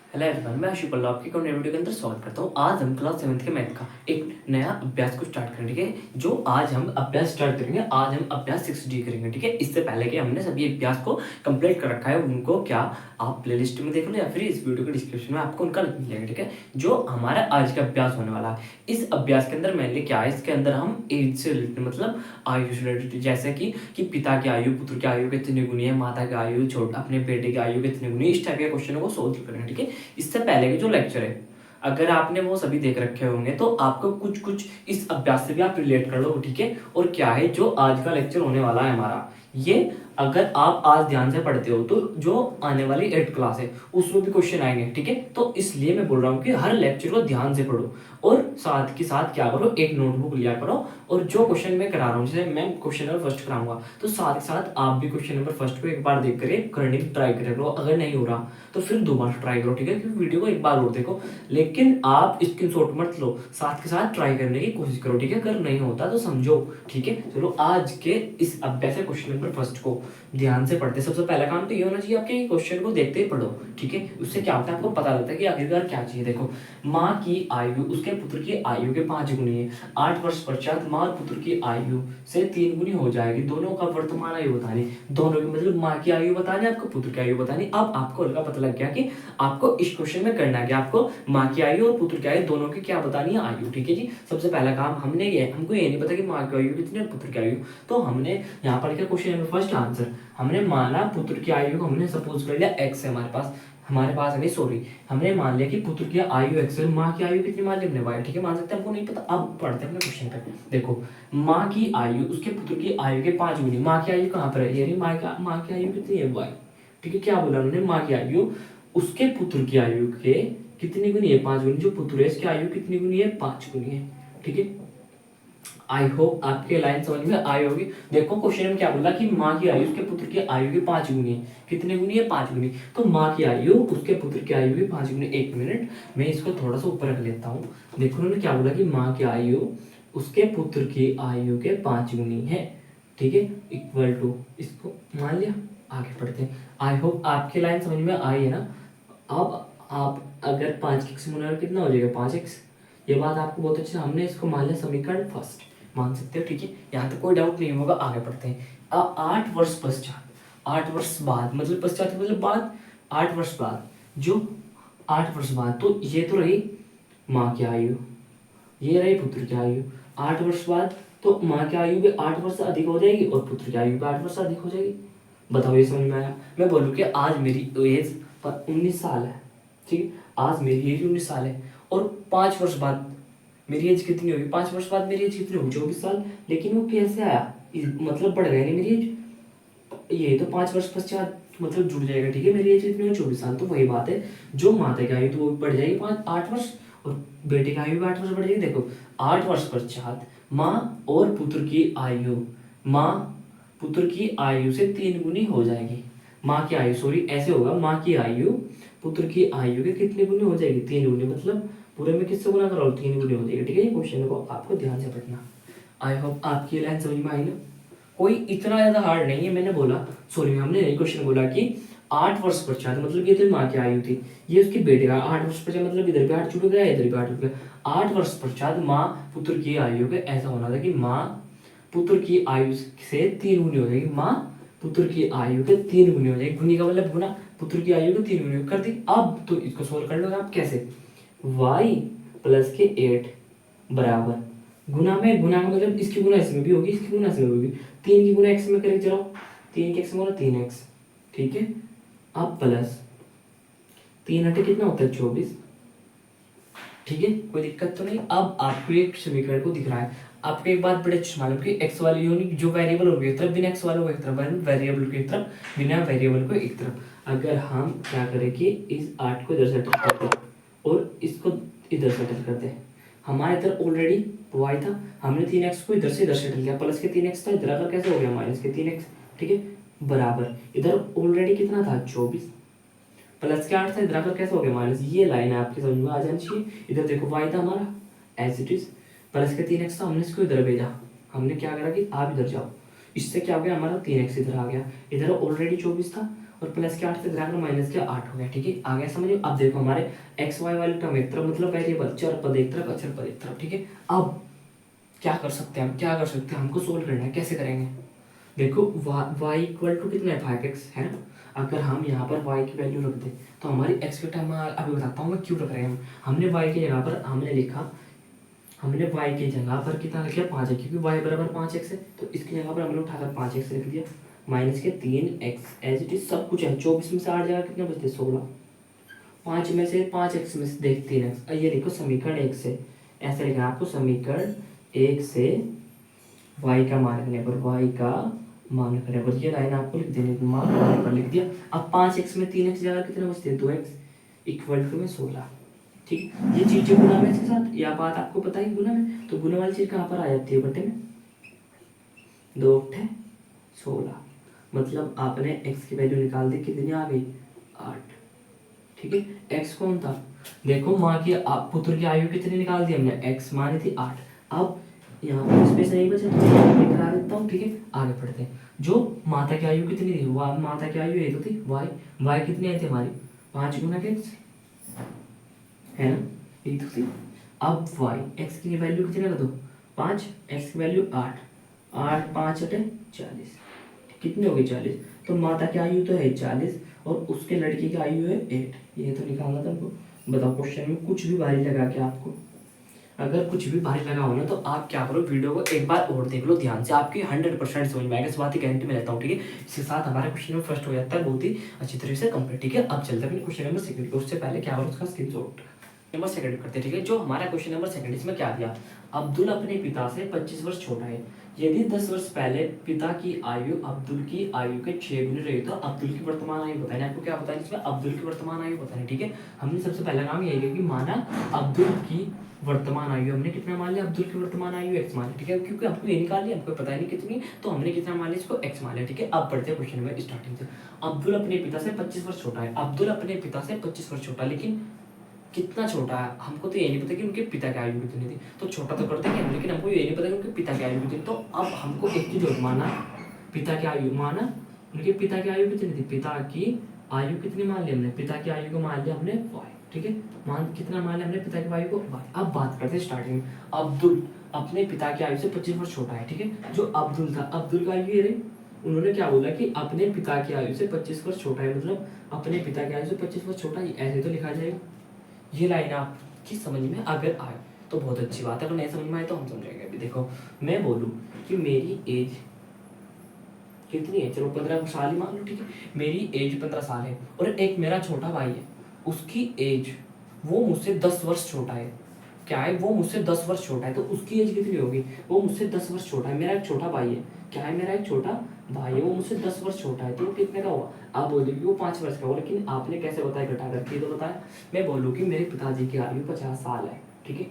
Hello everyone, मैं आशु पल्लव आपके video के अंदर स्वागत करता हूँ। आज हम क्लास 7th के मैथ का एक नया अभ्यास को स्टार्ट करेंगे। ठीक है, जो आज हम अभ्यास स्टार्ट करेंगे, आज हम अभ्यास 6D करेंगे। ठीक है, इससे पहले कि हमने सभी अभ्यास को कंप्लीट कर रखा है, उनको क्या आप प्लेलिस्ट में देख लो या फिर इस वीडियो के डिस्क्रिप्शन में आपको उनका लिंक मिलेगा। ठीक है, जो हमारा आज का अभ्यास होने वाला है, इस अभ्यास के अंदर मेनली क्या है, इसके अंदर हम एज से रिलेटेड मतलब आयु से रिलेटेड, जैसे कि पिता की आयु, पुत्र की आयु कितनी गुनी है, माता की आयु, छोटा अपने बेटे की आयु कितनी गुनी है, इस टाइप के क्वेश्चनों को सोल्व करेंगे। ठीक है, इससे पहले के जो लेक्चर है, अगर आपने वो सभी देख रखे होंगे तो आपको कुछ कुछ इस अभ्यास से भी आप रिलेट कर लो। ठीक है, और क्या है जो आज का लेक्चर होने वाला है हमारा, ये अगर आप आज ध्यान से पढ़ते हो तो जो आने वाली 8th क्लास है उसमें भी क्वेश्चन आएंगे। ठीक है, तो इसलिए मैं बोल रहा हूँ कि हर लेक्चर को ध्यान से पढ़ो और साथ के साथ क्या करो, एक नोटबुक लिया करो और जो क्वेश्चन मैं करा रहा हूँ, जैसे मैं क्वेश्चन नंबर फर्स्ट कराऊंगा तो साथ के साथ आप भी क्वेश्चन नंबर फर्स्ट को एक बार देख कर करने की ट्राई करो। अगर नहीं हो रहा तो फिर दोबारा ट्राई करो। ठीक है, क्योंकि वीडियो को एक बार और देखो, लेकिन आप स्क्रीनशॉट मत लो, साथ के साथ ट्राई करने की कोशिश करो। ठीक है, अगर नहीं होता तो समझो। ठीक है, चलो आज के इस अभ्यास क्वेश्चन नंबर फर्स्ट को ध्यान से पढ़ते। सबसे पहला काम तो ये होना चाहिए आपके क्वेश्चन को देखते ही पढ़ो। ठीक है, उससे क्या होता है, आपको पता लगता है कि आखिरकार क्या चाहिए। देखो, माँ की आयु उसके पुत्र की आयु के 5 गुनी है। 8 वर्ष पश्चात माँ और पुत्र की आयु से 3 गुनी हो जाएगी। दोनों का वर्तमान आयु बतानी, दोनों की मतलब माँ की आयु बतानी, आपको पुत्र की आयु बतानी। अब आपको हल्का पता लग गया कि आपको इस क्वेश्चन में करना है, आपको माँ की आयु और पुत्र की आयु दोनों की क्या बतानी है, आयु। ठीक है जी, सबसे पहला काम हमने ये, हमको ये नहीं पता कि माँ की आयु कितनी है और पुत्र की आयु, तो हमने यहाँ पर लिखा क्वेश्चन नंबर फर्स्ट आंसर। हमने माना पुत्र की आयु, हमने सपोज कर लिया x है हमारे पास नहीं, सॉरी, हमने मान लिया कि पुत्र की आयु x है, माँ की आयु कितनी मान ली हमने y। ठीक है, मान सकते हैं, हमको नहीं पता। अब पढ़ते हैं अपने क्वेश्चन पे। देखो, माँ की आयु उसके पुत्र की आयु के 5 गुनी। माँ की आयु कहाँ पर है, यानी माँ की आयु कितनी है, y। ठीक है, क्या बोला उन्होंने, माँ की आयु उसके पुत्र की आयु के कितनी गुनी है, 5 गुनी। जो पुत्र है इसकी आयु कितनी गुनी है, 5 गुनी है। ठीक है, आई होप आपके लाइन समझ में आई होगी। देखो क्वेश्चन में क्या बोला कि माँ की आयु उसके पुत्र की आयु की 5 गुनी है। कितने गुनी है, 5 गुनी। तो माँ की आयु उसके पुत्र की आयु की 5 गुनी। एक मिनट, मैं इसको थोड़ा सा ऊपर रख लेता हूँ। देखो उन्होंने क्या बोला कि माँ की आयु उसके पुत्र की आयु के 5 गुनी है। ठीक है, इक्वल टू, इसको मान लिया। आगे बढ़ते हैं। आई होप आपकी लाइन समझ में आई है ना। अब आप अगर 5 x गुना कितना हो जाएगा, 5x। ये बात आपको बहुत अच्छी, हमने इसको मान लिया समीकरण फर्स्ट, मान सकते हो। ठीक है, यहाँ तक कोई डाउट नहीं होगा। आगे बढ़ते हैं। 8 वर्ष पश्चात, 8 वर्ष बाद मतलब पश्चात मतलब बाद, 8 वर्ष बाद, जो 8 वर्ष बाद, तो ये तो रही माँ की आयु, ये रही पुत्र की आयु। 8 वर्ष बाद तो माँ की आयु भी 8 वर्ष से अधिक हो जाएगी और पुत्र की आयु भी 8 वर्ष से अधिक हो जाएगी। बताओ ये समझ में आया। मैं बोलूँ कि आज मेरी एज 19 साल है। ठीक है, आज मेरी एज 19 साल है और 5 वर्ष बाद मेरी एज कितनी होगी, 5 वर्ष बाद मेरी एज कितनी होगी, 24 साल। लेकिन वो कैसे आया, मतलब बढ़ गया नहीं मेरी एज, ये तो 5 वर्ष पश्चात मतलब जुड़ जाएगा। ठीक है, मेरी एज कितनी हो, 24 साल। तो वही बात है, जो माता की आयु तो वो बढ़ जाएगी 8 वर्ष और बेटे की आयु भी 8 वर्ष बढ़ जाएगी। देखो, 8 वर्ष पश्चात माँ और पुत्र की आयु, माँ पुत्र की आयु से 3 गुनी हो जाएगी। माँ की आयु, सॉरी ऐसे होगा, माँ की आयु पुत्र की आयु के कितने गुनी हो जाएगी, 3 गुनी। मतलब पूरे में किससे गुना करो, 3 गुनी हो जाएगी। ठीक है, ये क्वेश्चन को आपको ध्यान से पढ़ना। आई होप आपकी लाइन समझ में आई ना। कोई इतना ज्यादा हार्ड नहीं है। मैंने बोला, सॉरी हमने यही क्वेश्चन बोला कि 8 वर्ष पश्चात मतलब ये तो माँ की आयु थी, ये उसके बेटे का 8 वर्ष पश्चात मतलब इधर भी 8 छूट गया, इधर भी 8 छूट गया। 8 वर्ष पश्चात माँ पुत्र की आयु के ऐसा होना था कि माँ पुत्र की आयु से 3 गुनी हो जाएगी। माँ पुत्र की आयु के 3 गुनी हो जाएगी। गुनी का मतलब गुना, पुत्र की आयु के 3 गुनी कर दी। अब तो इसको सोल्व कर लो आप कैसे, y प्लस के 8 बराबर, गुना में, गुना का मतलब इसकी गुना इसमें भी होगी, इसकी गुना इसमें भी होगी। 3 की गुना x में करें, चलो 3 के x में होगा 3x। ठीक है, अब प्लस 3 हटे कितना होता है, 24। ठीक है, कोई दिक्कत तो नहीं। अब आपको एक समीकरण को दिख रहा है। आपको एक बात बड़े अच्छी मालूम कि x वाली यूनिट जो वेरिएबल होगी एक तरफ, बिना x वालों को एक तरफ, वेरिएबल को एक तरफ, बिना वेरिएबल को एक तरफ। अगर हम क्या करें कि इस 8 को इधर सेटल करते हैं और इसको इधर सेटल करते हैं, हमारे इधर ऑलरेडी y था, हमने 3x को इधर से इधर सेटल किया, प्लस के 3x था, इधर आकर कैसे हो गया माइनस के 3x। ठीक है, बराबर, इधर ऑलरेडी कितना था, 24, प्लस के 8 था, इधर आकर कैसे हो गया माइनस। ये लाइन है आपकी समझ में आ जानी चाहिए। इधर देखो y था हमारा एज इट इज, प्लस के 3x था, हमने इसको इधर भेजा, हमने क्या करा कि आप इधर जाओ, इससे क्या हो गया हमारा 3x इधर आ गया। इधर ऑलरेडी 24 था और प्लस के 8 से घटाकर माइनस के 8 हो गया। ठीक है, आ गया समझ में। अब देखो हमारे एक्स वाई वाली टर्म एक तरफ मतलब वेरिएबल चर पद एक तरफ अचर पद एक तरफ। ठीक है, अब क्या कर सकते हैं हम, क्या कर सकते हैं, हमको सोल्व करना है। कैसे करेंगे, देखो y इक्वल टू कितना है 5x है ना। अगर हम यहाँ पर y की वैल्यू रख दें तो हमारी x के टाइम अभी बताता हूँ मैं क्यों रख रहे हैं। हमने y की जगह पर हमने लिखा, हमने y की जगह पर कितना लिखा 5 है, क्योंकि y बराबर 5x है तो इसकी जगह पर हमने उठाकर 5x लिख दिया माइनस के 3x एज इट इज सब कुछ है। 24 में से 8 जगह कितना बचते 16, 5 में से 5x में से देख 3x। ये लिखो समीकरण 1 से, ऐसे लिखना आपको समीकरण 1 से y का मान करने पर y का मान करने पर ये लाइन आपको लिख देनी, मान करने पर लिख दिया। अब 5x में 3x जगह कितना बचते 2x इक्वल टू में 16। ठीक, ये चीजें गुना में इसके साथ, या बात आपको पता है गुना में, तो गुना वाली चीज कहाँ पर आ जाती है बटे में, 2 × 16 मतलब आपने x की वैल्यू निकाल दी, कितनी आ गई 8। ठीक है, x कौन था, देखो माँ की पुत्र की आयु कितनी निकाल दी हमने, x मानी थी 8। अब यहाँ पर स्पेस नहीं बचा तो मैं करा देता हूँ। ठीक है, आगे बढ़ते हैं। जो माता की आयु कितनी थी, माता की आयु ये तो थी y कितनी आई थी हमारी 5 गुना के x है ना, ये तो थी। अब x की वैल्यू कितनी लगा दो 5, x की वैल्यू 8, 8 5 × 40 कितनी हो गई 40। तो माता की आयु तो है 40 और उसके लड़की की आयु है 8। ये तो निकालना था हमको। बताओ क्वेश्चन में कुछ भी भारी लगा के आपको, अगर कुछ भी भारी लगा हो ना तो आप क्या करो, वीडियो को एक बार और देख लो ध्यान से, आपकी 100% समझ में आएगा, इस बात की गारंटी में लेता हूँ। ठीक है, इसके साथ हमारा क्वेश्चन नंबर फर्स्ट हो जाता है बहुत ही अच्छी तरीके से कंप्लीट। ठीक है, अब चलते हैं क्वेश्चन नंबर सेकंड, उससे पहले क्या करो उसका स्क्रीनशॉट नंबर सेकंड करते हैं। ठीक है, जो हमारा क्वेश्चन नंबर सेकंड इसमें क्या दिया, अब्दुल अपने पिता से 25 वर्ष छोटा है। यदि 10 वर्ष पहले पिता की आयु अब्दुल की आयु के 6 गुनी रही तो अब्दुल की वर्तमान आयु बताएं। आपको क्या बताएं इसमें, अब्दुल की वर्तमान आयु बताएं। ठीक है, हमने सबसे पहला काम यही किया कि माना अब्दुल की वर्तमान आयु, हमने कितना मान लिया अब्दुल की वर्तमान आयु x मान लिया। ठीक है, क्योंकि आपको ये निकाल लिया, हमको पता ही नहीं कितनी, तो हमने कितना मान लिया इसको x मान लिया। ठीक है, अब बढ़ते हैं क्वेश्चन में स्टार्टिंग से। अब्दुल अपने पिता से 25 वर्ष छोटा है, अब्दुल अपने पिता से 25 वर्ष छोटा, लेकिन कितना छोटा है हमको तो ये नहीं पता कि उनके पिता की आयु कितनी थी। तो छोटा तो करते हैं लेकिन हमको ये नहीं पता कि उनके पिता की आयु कितनी। तो अब हमको एक चीज और माना, पिता की आयु माना, उनके पिता की आयु कितनी थी, पिता की आयु कितनी मान ली हमने, पिता की आयु को मान लिया हमने y। ठीक है, मान कितना मान लिया हमने पिता की आयु को y। अब बात करते हैं स्टार्टिंग में, अब्दुल अपने पिता की आयु से 25 वर्ष छोटा है। ठीक है, जो अब्दुल था, अब्दुल का आयु ये रही, उन्होंने क्या बोला कि अपने पिता की आयु से 25 वर्ष छोटा है, मतलब अपने पिता की आयु से 25 वर्ष छोटा है, ऐसे तो लिखा जाएगा। ये लाइन आपकी समझ में अगर आए तो बहुत अच्छी बात है, अगर नहीं समझ में आए तो हम समझेंगे। अभी देखो मैं बोलूँ कि मेरी एज कितनी है, चलो 15 साल ही मान लो। ठीक है, मेरी एज 15 साल है और एक मेरा छोटा भाई है, उसकी एज वो मुझसे 10 वर्ष छोटा है। क्या है, वो मुझसे 10 वर्ष छोटा है, तो उसकी एज कितनी होगी, वो मुझसे 10 वर्ष छोटा है। मेरा एक छोटा भाई है, क्या है, मेरा एक छोटा भाई है, वो मुझसे 10 वर्ष छोटा है, तो वो कितने का हुआ, आप बोलोगे वो 5 वर्ष का हुआ, लेकिन आपने कैसे बताया घटा करके, तो बताया। मैं बोलूँ कि मेरे पिताजी की आयु 50 साल है। ठीक है,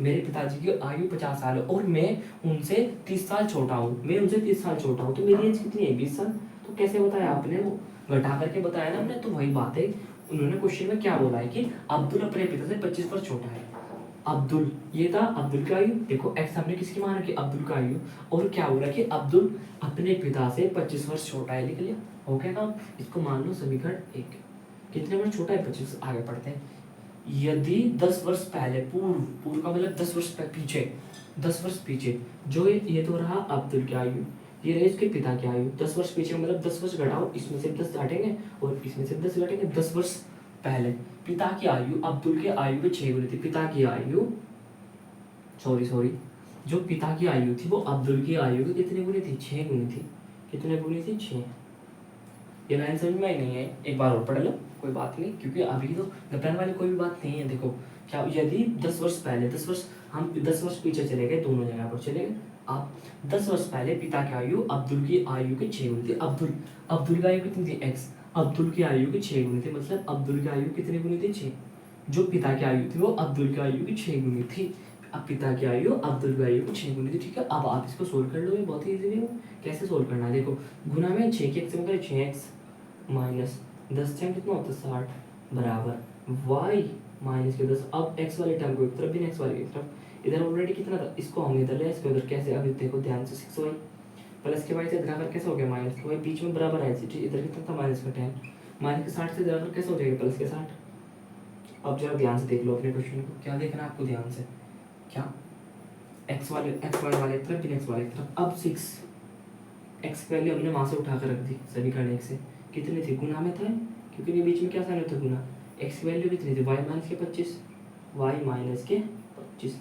मेरे पिताजी की आयु 50 साल है और मैं उनसे 30 साल छोटा हूँ, मैं उनसे 30 साल छोटा हूँ, तो मेरी एज कितनी है 20 साल। तो कैसे बताया आपने, वो घटा करके बताया ना हमने। तो वही बात है, उन्होंने क्वेश्चन में क्या बोला है कि अब्दुल अपने पिता से 25 वर्ष छोटा है। अब्दुल ये था, अब्दुल का आयु देखो एक्स हमने किसकी मान रखी, अब्दुल का आयु, और क्या बोला कि अब्दुल अपने पिता से 25 वर्ष छोटा है। लिख लिया, हो गया काम। इसको मान लो समीकरण 1, कितने वर्ष छोटा है 25। आगे पढ़ते हैं, यदि 10 वर्ष पहले, पूर्व का मतलब 10 वर्ष पीछे, 10 वर्ष पीछे, जो ये तो रहा अब्दुल की आयु, ये रही इसके पिता की आयु। 10 वर्ष पीछे मतलब 10 वर्ष घटाओ, इसमें से 10 घटेंगे और इसमें से 10 घटेंगे। 10 वर्ष पहले पिता की आयु अब्दुल के आयु के 6 गुनी थी। पिता की आयु सॉरी जो पिता की आयु थी वो अब्दुल की आयु की कितनी गुनी थी, 6 गुनी थी। कितने गुनी थी, 6। ये लाइन समझ में आई नहीं है, एक बार और पढ़ लो, कोई बात नहीं, क्योंकि अभी तो घबराने वाली कोई भी बात नहीं है। देखो क्या, यदि 10 वर्ष पहले, 10 वर्ष हम 10 वर्ष पीछे चले गए, दोनों जगह पर चले गए। आप 10 वर्ष पहले पिता की आयु अब्दुल की आयु के 6 गुनी थी। अब्दुल की आयु कितनी थी, x अब्दुल की आयु की 6 गुनी थी, मतलब अब्दुल की आयु कितनी गुनी थी, 6। जो पिता की आयु थी वो अब्दुल की आयु की 6 गुनी थी। अब पिता की आयु अब्दुल की आयु की 6 गुनी थी। ठीक है, अब आप इसको सोल्व कर लो, ये बहुत ही इजी है। कैसे सोल्व करना है, देखो गुना में 6 की x में 6x माइनस 10 से कितना होता है 60 बराबर y माइनस के 10। अब x वाले टर्म को एक तरफ भी, x वाले की तरफ, इधर ऑलरेडी कितना था, इसको हम इधर ले, इसको इधर। कैसे, अभी देखो ध्यान से, 6y प्लस के y से घटाकर कैसे हो गया माइनस के y, बीच में बराबर है, इधर कितना था माइनस का 10 माइनस के 60 से ज़्यादा कैसे हो जाएगा प्लस के 60। अब जरा ध्यान से देख लो अपने क्वेश्चन को, क्या देखना है आपको ध्यान से, क्या एक्स वाले एक्स वाई वाले तरफ बिन एक्स वाले तरफ। अब 6 एक्स की वैल्यू हमने वहाँ से उठा कर रख दी समीकरण 1 से, कितने थे गुना में था क्योंकि ये बीच में क्या साइन होता है गुना। एक्स की वैल्यू कितनी थी वाई माइनस के 25, वाई माइनस के 25।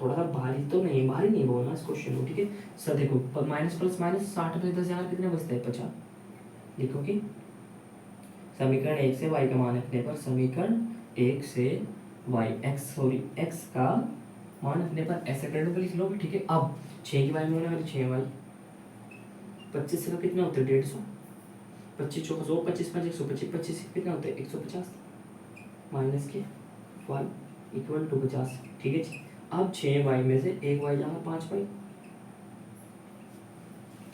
थोड़ा सा भारी तो नहीं, भारी नहीं बोलना इस क्वेश्चन को, ठीक है। सर देखो माइनस प्लस माइनस 60 में 10 कितने बचते हैं 50। लिखो कि समीकरण 1 से y का मान रखने पर, समीकरण 1 से y x का मान रखने पर ऐसे कर लो, लिख लो भी, ठीक है। अब 6 की y में होने वाली 6y, 25 से कितना होता है 150, 25 चौका 100, 25 5 125, 25 से कितना होता है 150 माइनस के y इक्वल टू 50, ठीक है जी। अब 6y में से एक y जाएगा 5y,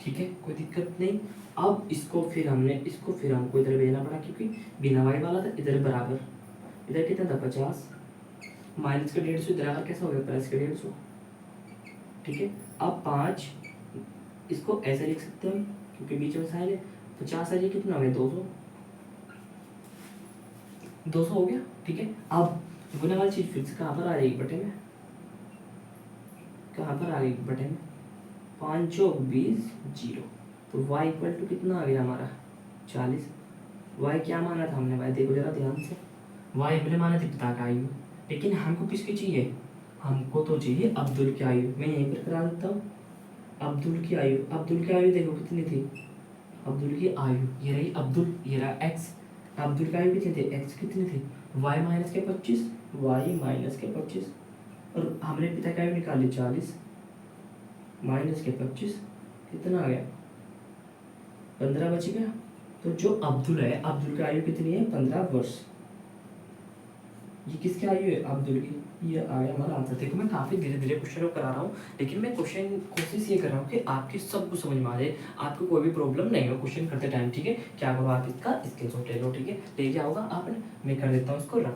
ठीक है, कोई दिक्कत नहीं। अब इसको फिर हमको इधर भेजना पड़ा क्योंकि बिना y वाला था, इधर बराबर, इधर कितना था 50 माइनस के 150, इधर आकर कैसा हो गया प्लस के 150, ठीक है। अब 5 इसको ऐसे लिख सकते हैं क्योंकि बीच में साइन है, 50 है, ये कितना हो गया 200, 200 हो गया, ठीक है। अब गुना वाली चीज फिर से कहाँ पर आ जाएगी बटे में, कहाँ पर आ गई बटे में, 5 चौक 20 0, तो y इक्वल टू कितना आ गया हमारा 40। y क्या माना था हमने भाई, देखो जरा ध्यान से, y हमने माना था पिता का आयु, लेकिन हमको किसकी चाहिए, हमको तो चाहिए अब्दुल की आयु। मैं यहीं पर करा देता हूँ अब्दुल की आयु। अब्दुल की आयु देखो कितनी थी, अब्दुल की आयु ये रही अब्दुल, ये रहा x। अब्दुल की आयु कितनी थी, x कितनी थी y माइनस के 25, y माइनस के 25, और हमने पिता की आयु निकाली 40 माइनस के 25, कितना आ गया 15 बच गया। तो जो अब्दुल है, अब्दुल की आयु कितनी है 15 वर्ष। ये किसकी आयु है अब्दुल की, ये आ गया हमारा आंसर। देखो मैं काफ़ी धीरे धीरे क्वेश्चन को करा रहा हूँ, लेकिन मैं क्वेश्चन कोशिश ये कर रहा हूँ कि आपकी सब कुछ समझ में आ जाए, आपको कोई भी प्रॉब्लम नहीं हो क्वेश्चन करते टाइम, ठीक है। क्या करो आप इसका स्क्रीनशॉट ले लो, ठीक है, ले क्या होगा आपने, मैं कर देता हूँ इसको रन।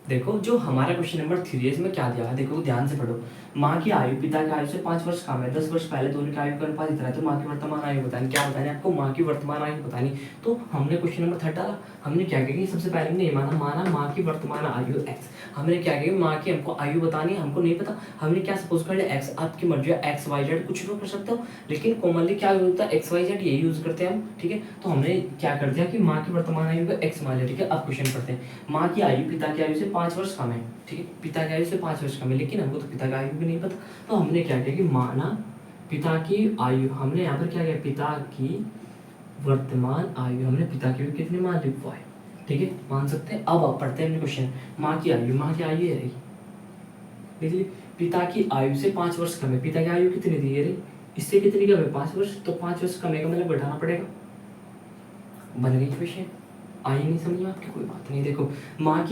देखो जो हमारा क्वेश्चन नंबर 3 है, इसमें क्या दिया है, देखो ध्यान से पढ़ो। माँ की आयु पिता की आयु से 5 वर्ष कम है, 10 वर्ष पहले दोनों की आयु का अनुपात इतना है, तो माँ की वर्तमान आयु बतानी। क्या बतानी आपको, माँ की वर्तमान आयु बतानी। तो हमने क्वेश्चन नंबर 3 डाला, हमने क्या किया कि सबसे पहले हमने ये माना माँ की वर्तमान आयु x। हमने क्या किया, माँ की हमको आयु बतानी है, हमको नहीं पता, हमने क्या सपोज कर लिया x। आपकी मर्जी है x y z कुछ भी कर सकते हो, लेकिन कॉमनली क्या होता है x y z यही यूज करते हैं हम, ठीक है। तो हमने क्या कर दिया कि माँ की वर्तमान आयु को x मान लिया, ठीक है। अब क्वेश्चन पढ़ते हैं। माँ की आयु पिता की आयु से 5 वर्ष कम है, ठीक है, पिता की आयु से 5 वर्ष कम है, लेकिन हमको तो पिता की आयु भी नहीं पता। तो हमने क्या किया कि माना पिता की आयु, हमने यहाँ पर क्या किया, पिता की वर्तमान आयु, हमने पिता की आयु कितनी मान ली 5, ठीक है, मान सकते हैं। अब आप पढ़ते हैं क्वेश्चन। माँ की आयु, माँ की आयु ये रही, देखिए पिता की आयु से 5 वर्ष कम है, पिता की आयु कितनी थी ये रही, इससे कितनी कम है 5 वर्ष, तो 5 वर्ष कम है का मतलब बढ़ाना पड़ेगा, बन गई क्वेश्चन। आई नहीं समझ में आपकी, कोई बात नहीं। देखो माँ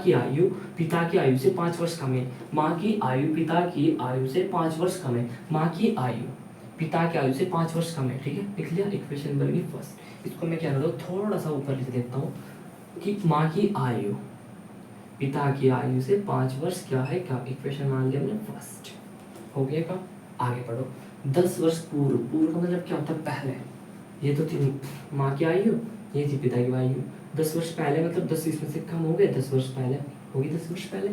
की आयु पिता की आयु से 5 वर्ष कम है, माँ की आयु पिता की आयु से 5 वर्ष कम है, माँ की आयु पिता की आयु से 5 वर्ष कम है, ठीक है, लिख लिया, इक्वेशन बन गई फर्स्ट। इसको मैं क्या करता हूँ, थोड़ा सा ऊपर लिख देता हूँ कि माँ की आयु पिता की आयु से 5 वर्ष क्या है, क्या इक्वेशन मान लिया हमने फर्स्ट, हो गया का। आगे पढ़ो। 10 वर्ष पूर्व, पूर्व का मतलब क्या होता है पहले, ये तो थी माँ की आयु, ये थी पिता की आयु। 10 वर्ष पहले मतलब 10 इसमें से कम हो गए, 10 वर्ष पहले होगी, 10 वर्ष पहले।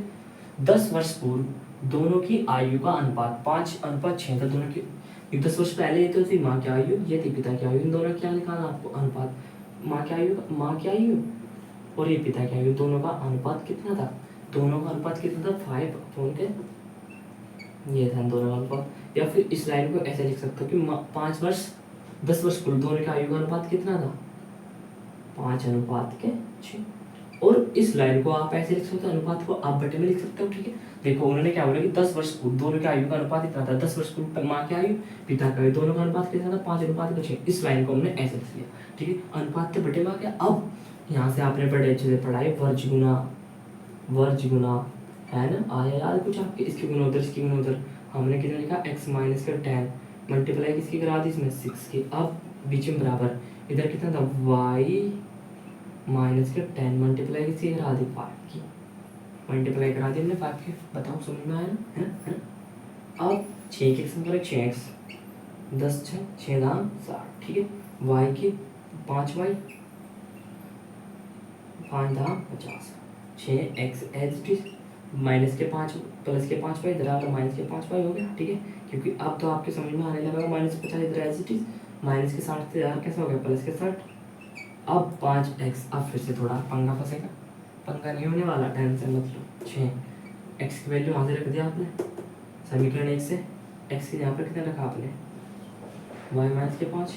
10 वर्ष पूर्व दोनों की आयु का अनुपात 5:6 था दोनों की। 10 वर्ष पहले ये तो थी माँ की आयु, ये थी पिता की आयु, इन दोनों क्या निकालना आपको अनुपात, माँ की आयु और ये पिता की आयु, दोनों का अनुपात कितना था, दोनों का अनुपात कितना था 5 के, ये था दोनों का अनुपात। या फिर इस लाइन को ऐसे लिख सकते हो कि 5 वर्ष 10 वर्ष पूर्व दोनों का आयु का अनुपात कितना था 5:6। और इस लाइन को आप ऐसे लिख सकते हो, अनुपात को आप बटे में लिख सकते हो, ठीक है। देखो उन्होंने क्या बोला कि 10 वर्ष पूर्व दोनों के आयु का अनुपात इतना था, 10 वर्ष पूर्व माँ की आयु पिता का आयु, दोनों का अनुपात कितना था 5:6। इस लाइन को हमने ऐसे लिख लिया, ठीक है, अनुपात से बटे में आ गया। अब यहाँ से आपने बड़े अच्छे से पढ़ाई, वर्ज गुना है ना, आया यार कुछ आपके, इसकी गुना उधर, इसकी गुना उधर, हमने कितना लिखा x माइनस का 10 मल्टीप्लाई किसकी करा दी इसमें 6 की। अब बीच में बराबर, इधर कितना था y माइनस के 10 मल्टीप्लाई किसकी करा दी 5 की, मल्टीप्लाई करा दी हमने 5 की। बताओ समझ में आया ना, है ना। अब 6 के एक्स 6x 10 6 6 दाम 60, ठीक है। y की 5y 5 था 50, 6x as it is, minus के 5 प्लस के 5 वाई, इधर आकर माइनस के 5 वाई हो गया, ठीक है। क्योंकि अब तो आपके समझ में आने लगा, माइनस 50 इधर एज इट इज, माइनस के 60 से यार कैसा हो गया प्लस के 60, अब 5x, अब फिर से थोड़ा पंगा फंसेगा, पंगा नहीं होने वाला, टेंशन मतलब 6x की वैल्यू वहाँ से रख दिया आपने समीकरण 1 से, x के यहाँ पर कितना रखा आपने y माइनस के 5,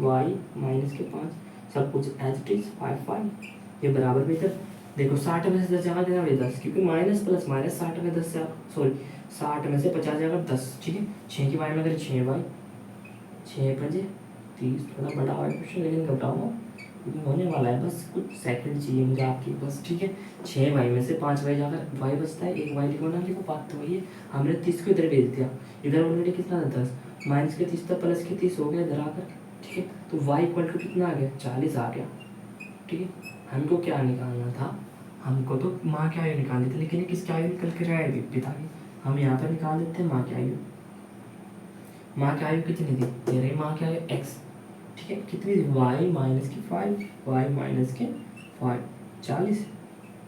y माइनस के 5, सब कुछ एज इट इज 5 ये बराबर में इधर देखो 60 में से 10 जाएगा देना भाई 10, क्योंकि माइनस प्लस माइनस 60 में 10 से आप सॉरी 60 में से 50 जाएगा 10, ठीक है। 6 की y में अगर 6y 6 5 30, थोड़ा बड़ा हुआ क्वेश्चन लेकिन घबराओ होने वाला है, बस कुछ सेकंड चाहिए मुझे आपकी बस, ठीक है। 6y में से 5y जाकर y बचता है, एक y लिखो ना लिखो, बात तो वही है। हमने 30 को इधर भेज दिया, इधर ऑलरेडी कितना था 10, माइनस के 30 था प्लस के 30 हो गया इधर आकर, ठीक है। तो y इक्वल टू कितना आ गया 40 आ गया, ठीक है। हमको क्या निकालना था, हमको तो माँ की आयु निकालनी थी, लेकिन किसकी आयु निकल के रहा है पिता की, हम यहाँ पर निकाल देते हैं माँ की आयु। माँ की आयु कितनी थी, दे रही माँ की आयु x, ठीक है। कितनी थी y माइनस की 5, y माइनस के 5, 40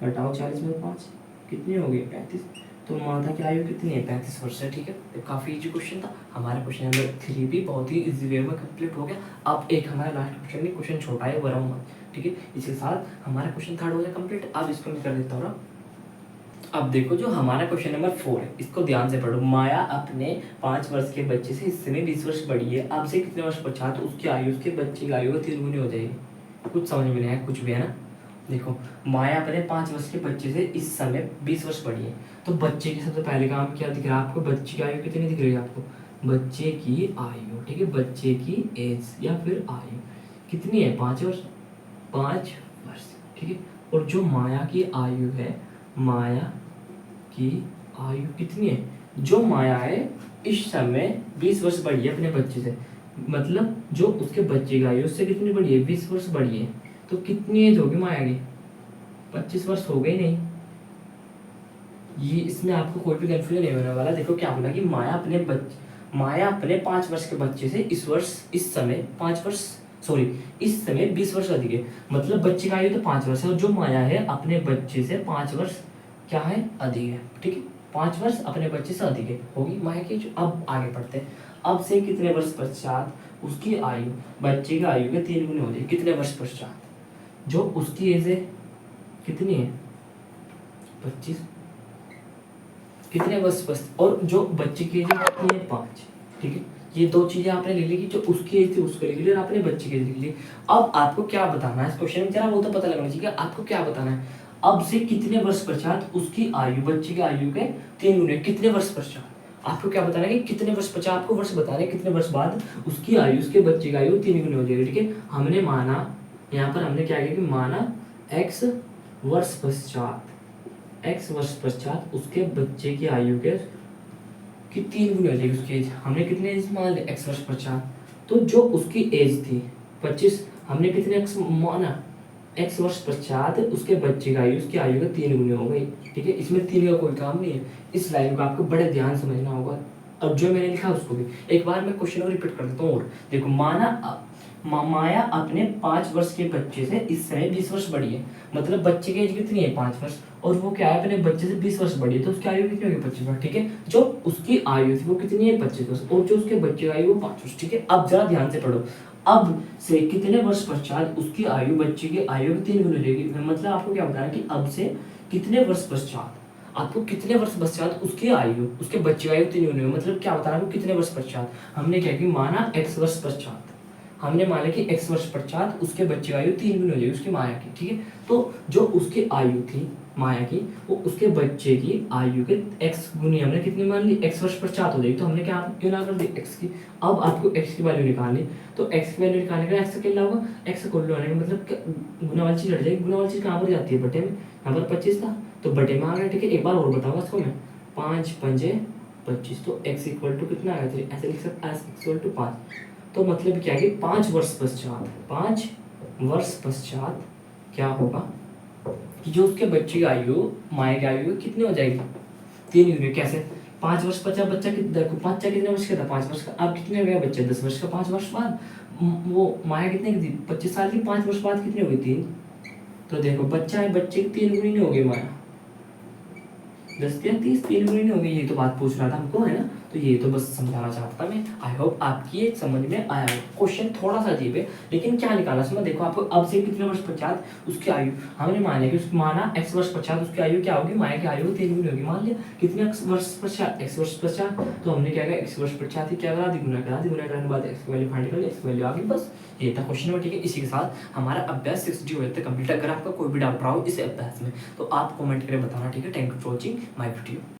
घटाओ 40 में 5 कितनी हो गई 35, तो माता की आयु कितनी है 35 वर्ष है, ठीक है। तो काफ़ी इजी क्वेश्चन था हमारा, क्वेश्चन नंबर 3 भी बहुत ही इजी वे में कंप्लीट हो गया। अब एक हमारा लास्ट क्वेश्चन नहीं, क्वेश्चन छोटा है बड़ा मत, ठीक है। इसके साथ हमारा क्वेश्चन थर्ड हो गया कंप्लीट। अब इसको मैं कर देता हूँ। अब देखो जो हमारा क्वेश्चन नंबर 4 है, इसको ध्यान से पढ़ो। माया अपने 5 वर्ष के बच्चे से इस समय 20 वर्ष बड़ी है, अब से कितने वर्ष पश्चात उसकी आयु उसके बच्चे की आयु 3 गुनी हो जाएगी। कुछ समझ में नहीं आया कुछ भी, है ना। देखो माया अपने 5 वर्ष के बच्चे से इस समय 20 वर्ष बड़ी है, तो बच्चे की सबसे पहले काम क्या दिख रहा है आपको, बच्चे की आयु कितनी दिख रही है आपको, बच्चे की आयु, ठीक है। बच्चे की एज या फिर आयु कितनी है 5 वर्ष, 5 वर्ष, ठीक है। और जो माया की आयु है, माया की आयु कितनी है, जो माया है इस समय 20 वर्ष बड़ी है अपने बच्चे से, मतलब जो उसके बच्चे की आयु उससे कितनी बड़ी है 20 वर्ष बड़ी है, तो कितनी एज होगी माया की 25 वर्ष हो गई नहीं। ये इसमें आपको कोई भी कंफ्यूजन नहीं होने वाला। देखो क्या बोला कि माया अपने 5 वर्ष के बच्चे से इस समय 5 वर्ष इस समय 20 वर्ष अधिक है, मतलब बच्चे का आयु तो 5 वर्ष है, और जो माया है अपने बच्चे से 5 वर्ष क्या है अधिक है, ठीक है। 5 वर्ष अपने बच्चे से अधिक है होगी माया की। जो अब आगे पढ़ते हैं, अब से कितने वर्ष पश्चात उसकी आयु बच्चे की आयु के 3 गुनी हो जाएगी, कितने वर्ष पश्चात, जो उसकी एज है कितनी है 25, कितने वर्ष पश्चात, और जो बच्चे की एज कितनी है 5, ठीक है। ये दो चीजें आपने लिख ली कि जो उसकी एज थी उसको लिख ली और आपने बच्चे की एज लिख ली। अब आपको क्या बताना है इस क्वेश्चन में, जरा वो तो पता लगना चाहिए आपको क्या बताना है। अब से कितने वर्ष पश्चात उसकी आयु बच्चे की आयु के 3 गुने, कितने वर्ष पश्चात आपको क्या बताना है कि कितने वर्ष पश्चात, आपको वर्ष बताना है कितने वर्ष बाद उसकी आयु उसके बच्चे की आयु 3 गुनी हो जाएगी, ठीक है। हमने माना यहाँ पर हमने क्या किया कि माना x वर्ष पश्चात उसके बच्चे की आयु के 3 गुनी हो जाएगी उसकी एज। हमने कितने एज मान लिया x वर्ष पश्चात, तो जो उसकी एज थी 25, हमने कितने x माना x वर्ष पश्चात उसके बच्चे का आयु उसकी आयु का 3 गुनी हो गई, ठीक है। इसमें 3 का कोई काम नहीं है, इस लाइन को आपको बड़े ध्यान समझना होगा। अब जो मैंने लिखा उसको भी एक बार मैं क्वेश्चन को रिपीट कर देता हूँ। और देखो माया अपने 5 वर्ष के बच्चे से इस समय 20 वर्ष बड़ी है, मतलब बच्चे की एज कितनी है 5 वर्ष, और वो क्या है अपने बच्चे से 20 वर्ष बड़ी है, तो उसकी आयु कितनी होगी 25 वर्ष, ठीक है। जो उसकी आयु थी वो कितनी है 25 वर्ष, और जो उसके बच्चे की आयु वो 5 वर्ष, ठीक है। अब जरा ध्यान से पढ़ो, अब से कितने वर्ष पश्चात उसकी आयु बच्चे की आयु की 3 गुनी हो जाएगी, मतलब आपको क्या बताना है कि अब से कितने वर्ष पश्चात आपको कितने वर्ष पश्चात उसकी आयु उसके बच्चे की आयु 3 गुनी हो, मतलब क्या बताना है कितने वर्ष पश्चात। हमने क्या कि माना x वर्ष पश्चात, हमने माना कि x वर्ष पश्चात उसके बच्चे की आयु 3 गुनी हो जाएगी उसकी माया की, ठीक है। तो जो उसकी आयु थी माया की, वो उसके बच्चे की आयु के x गुनी हमने कितनी मान ली x वर्ष पश्चात हो जाएगी, तो हमने क्या क्यों ना कर दी x की। अब आपको x की वैल्यू निकालनी, तो x की वैल्यू निकालने का x क्या होगा, x को लेने का मतलब गुना वाली चीज हट जाएगी। गुना वाली चीज कहाँ पर जाती है बटे में, यहाँ पर 25 था तो बटे में आ गया, ठीक है। एक बार और बताऊंगा इसको मैं, 5 पंजे 25, तो x इक्वल टू कितना आया 3, ऐसे लिख सकते x इक्वल टू 5। तो मतलब क्या है कि 5 वर्ष पश्चात क्या होगा कि जो उसके बच्चे की आयु माया की आयु कितनी हो जाएगी 3 गुनी। कैसे 5 वर्ष पश्चात बच्चा कितने वर्ष का था 5 वर्ष का, अब कितने हो गया बच्चा 10 वर्ष का। 5 वर्ष बाद वो माया कितने की थी 25 साल की, 5 वर्ष बाद कितनी होगी 3, तो देखो बच्चा है, बच्चे की 3 गुनी हो गई हमारा 10 या 30, 3 गुनी नहीं हो गई। ये तो बात पूछ रहा था हमको, है ना। तो ये तो बस समझाना चाहता था मैं। आई होप आपकी ये समझ में आया हो। क्वेश्चन थोड़ा सा अजीब है, लेकिन क्या निकाला इसमें, देखो आपको अब से कितने वर्ष पश्चात उसकी आयु, हमने माना कि माना x वर्ष पश्चात उसकी आयु क्या होगी, माया की आयु 3 गुनी होगी। मान लिया कितने वर्ष पश्चात, x वर्ष पश्चात, तो हमने क्या किया, x वर्ष पश्चात ही क्या करा, दिगुना करा, दिगुना करने के बाद x की वैल्यू फाइंड कर ली, x की वैल्यू आ गई। बस ये था क्वेश्चन में, ठीक है। इसी के साथ हमारा अभ्यास 6D हो जाता है कंप्लीट। अगर आपका कोई भी डाउट रहा हो इस अभ्यास में तो आप कमेंट करके बताना, ठीक है। Thank you for watching my video.